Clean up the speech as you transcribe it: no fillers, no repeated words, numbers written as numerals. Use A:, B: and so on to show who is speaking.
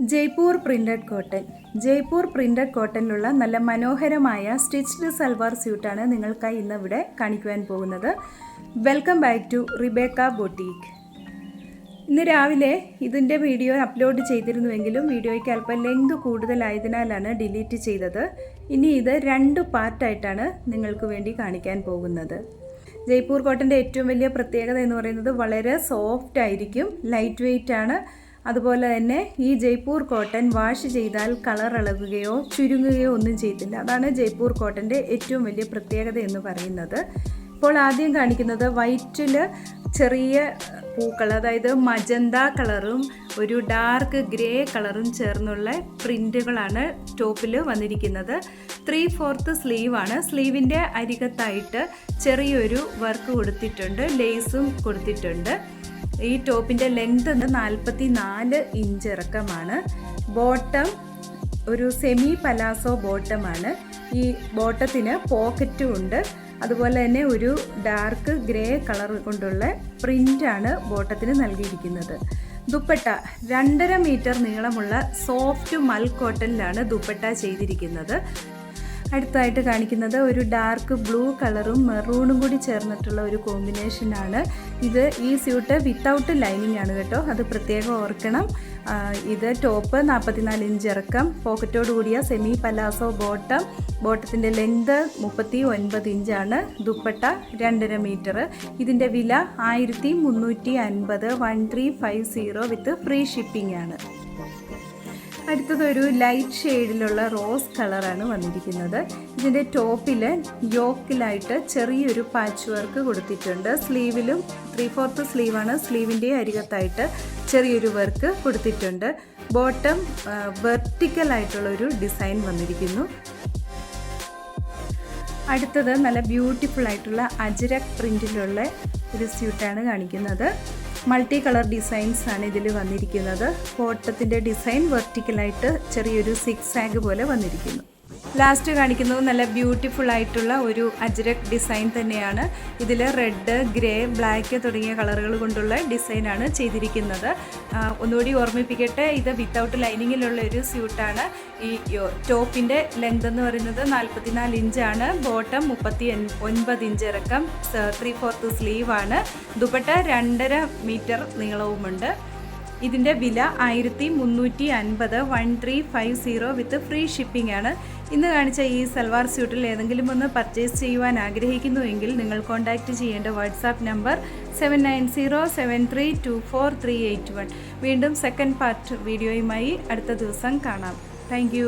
A: Jaipur printed cotton. Jaipur printed കോട്ടണിലുള്ള നല്ല മനോഹരമായ സ്റ്റിച്ച്ഡ് സൽവാർ സ്യൂട്ടാണ് നിങ്ങൾക്കായി ഇന്ന് ഇവിടെ കാണിക്കുവാൻ പോകുന്നത്. Welcome back to Rebecca boutique. ഇന്ന് രാവിലെ ഇതിൻ്റെ വീഡിയോ അപ്ലോഡ് ചെയ്തിരുന്നുവെങ്കിലും വീഡിയോയ്ക്ക് അല്പം ലെങ്ത് കൂടുതലായതിനാലാണ് ഡിലീറ്റ് ചെയ്തത്. ഇനി ഇത് 2 പാർട്ടായിട്ടാണ് നിങ്ങൾക്ക് വേണ്ടി കാണിക്കാൻ പോകുന്നത്. ജയ്പൂർ കോട്ടൻ്റെ ഏറ്റവും വലിയ പ്രത്യേകത എന്ന് പറയുന്നത് വളരെ സോഫ്റ്റ് ആയിരിക്കും, ലൈറ്റ് വെയ്റ്റ് ആണ്. അതുപോലെ തന്നെ ഈ ജയ്പൂർ കോട്ടൺ വാഷ് ചെയ്താൽ കളർ ഇളകുകയോ ചുരുങ്ങുകയോ ഒന്നും ചെയ്തില്ല. അതാണ് ജയ്പൂർ കോട്ടൻ്റെ ഏറ്റവും വലിയ പ്രത്യേകത എന്ന് പറയുന്നത്. ഇപ്പോൾ ആദ്യം കാണിക്കുന്നത് വൈറ്റിൽ ചെറിയ പൂക്കൾ, അതായത് മജന്ത കളറും ഒരു ഡാർക്ക് ഗ്രേ കളറും ചേർന്നുള്ള പ്രിൻറ്റുകളാണ് ടോപ്പിൽ വന്നിരിക്കുന്നത്. 3/4 സ്ലീവാണ്. സ്ലീവിൻ്റെ അരികത്തായിട്ട് ചെറിയൊരു വർക്ക് കൊടുത്തിട്ടുണ്ട്, ലേസും കൊടുത്തിട്ടുണ്ട്. ഈ ടോപ്പിൻ്റെ ലെങ്ത് 44 ഇഞ്ച് ഇറക്കമാണ്. ബോട്ടം ഒരു സെമി പലാസോ ബോട്ടമാണ്. ഈ ബോട്ടത്തിന് പോക്കറ്റും ഉണ്ട്. അതുപോലെ തന്നെ ഒരു ഡാർക്ക് ഗ്രേ കളർ കൊണ്ടുള്ള പ്രിൻ്റാണ് ബോട്ടത്തിന് നൽകിയിരിക്കുന്നത്. ദുപ്പട്ട 2.5 മീറ്റർ നീളമുള്ള സോഫ്റ്റ് മൽ കോട്ടണിലാണ് ദുപ്പട്ട ചെയ്തിരിക്കുന്നത്. അടുത്തായിട്ട് കാണിക്കുന്നത് ഒരു ഡാർക്ക് ബ്ലൂ കളറും മെറൂണും കൂടി ചേർന്നിട്ടുള്ള ഒരു കോമ്പിനേഷനാണ്. ഈ സ്യൂട്ട് വിത്തൗട്ട് ലൈനിങ് ആണ് കേട്ടോ, അത് പ്രത്യേകം ഓർക്കണം. ഇത് ടോപ്പ് 44 ഇഞ്ച് ഇറക്കം, പോക്കറ്റോട് കൂടിയ സെമി പലാസോ ബോട്ടം. ബോട്ടത്തിൻ്റെ ലെങ്ത് 39 ഇഞ്ചാണ്. ദുപ്പട്ട 2.5 മീറ്റർ. ഇതിൻ്റെ വില 1350, 1350 വിത്ത് ഫ്രീ ഷിപ്പിംഗ് ആണ്. അടുത്തത് ഒരു ലൈറ്റ് ഷെയ്ഡിലുള്ള റോസ് കളറാണ് വന്നിരിക്കുന്നത്. ഇതിൻ്റെ ടോപ്പിൽ യോക്കിലായിട്ട് ചെറിയൊരു പാച്ച് വർക്ക് കൊടുത്തിട്ടുണ്ട്. സ്ലീവിലും 3/4 സ്ലീവാണ്. സ്ലീവിൻ്റെ അരികത്തായിട്ട് ചെറിയൊരു വർക്ക് കൊടുത്തിട്ടുണ്ട്. ബോട്ടം വെർട്ടിക്കലായിട്ടുള്ളൊരു ഡിസൈൻ വന്നിരിക്കുന്നു. അടുത്തത് നല്ല ബ്യൂട്ടിഫുൾ ആയിട്ടുള്ള അജ്രക് പ്രിൻറ്റിലുള്ള ഒരു സ്യൂട്ടാണ് കാണിക്കുന്നത്. മൾട്ടി കളർ ഡിസൈൻസ് ആണ് ഇതിൽ വന്നിരിക്കുന്നത്. ബോട്ടത്തിൻ്റെ ഡിസൈൻ വെർട്ടിക്കലായിട്ട് ചെറിയൊരു സിക്സാഗ് പോലെ വന്നിരിക്കുന്നു. ലാസ്റ്റ് കാണിക്കുന്നത് നല്ല ബ്യൂട്ടിഫുൾ ആയിട്ടുള്ള ഒരു അജ്രക് ഡിസൈൻ തന്നെയാണ്. ഇതിൽ റെഡ്, ഗ്രേ, ബ്ലാക്ക് തുടങ്ങിയ കളറുകൾ കൊണ്ടുള്ള ഡിസൈനാണ് ചെയ്തിരിക്കുന്നത്. ഒന്നുകൂടി ഓർമ്മിപ്പിക്കട്ടെ, ഇത് വിത്തൗട്ട് ലൈനിങ്ങിലുള്ള ഒരു സ്യൂട്ടാണ്. ഈ ടോപ്പിൻ്റെ ലെങ്ത് എന്ന് പറയുന്നത് 44 ഇഞ്ചാണ്. ബോട്ടം 39 ഇഞ്ച് ഇറക്കം, 3/4 സ്ലീവാണ്. ദുപ്പട്ട 2.5 മീറ്റർ നീളവുമുണ്ട്. ഇതിൻ്റെ വില 1350, 1350 വിത്ത് ഫ്രീ ഷിപ്പിംഗ് ആണ്. ഇന്ന് കാണിച്ച ഈ സൽവാർ സ്യൂട്ടിൽ ഏതെങ്കിലും ഒന്ന് പർച്ചേസ് ചെയ്യുവാൻ ആഗ്രഹിക്കുന്നുവെങ്കിൽ നിങ്ങൾ കോൺടാക്റ്റ് ചെയ്യേണ്ട വാട്സാപ്പ് നമ്പർ 7907324381. വീണ്ടും സെക്കൻഡ് പാർട്ട് വീഡിയോയുമായി അടുത്ത ദിവസം കാണാം. താങ്ക്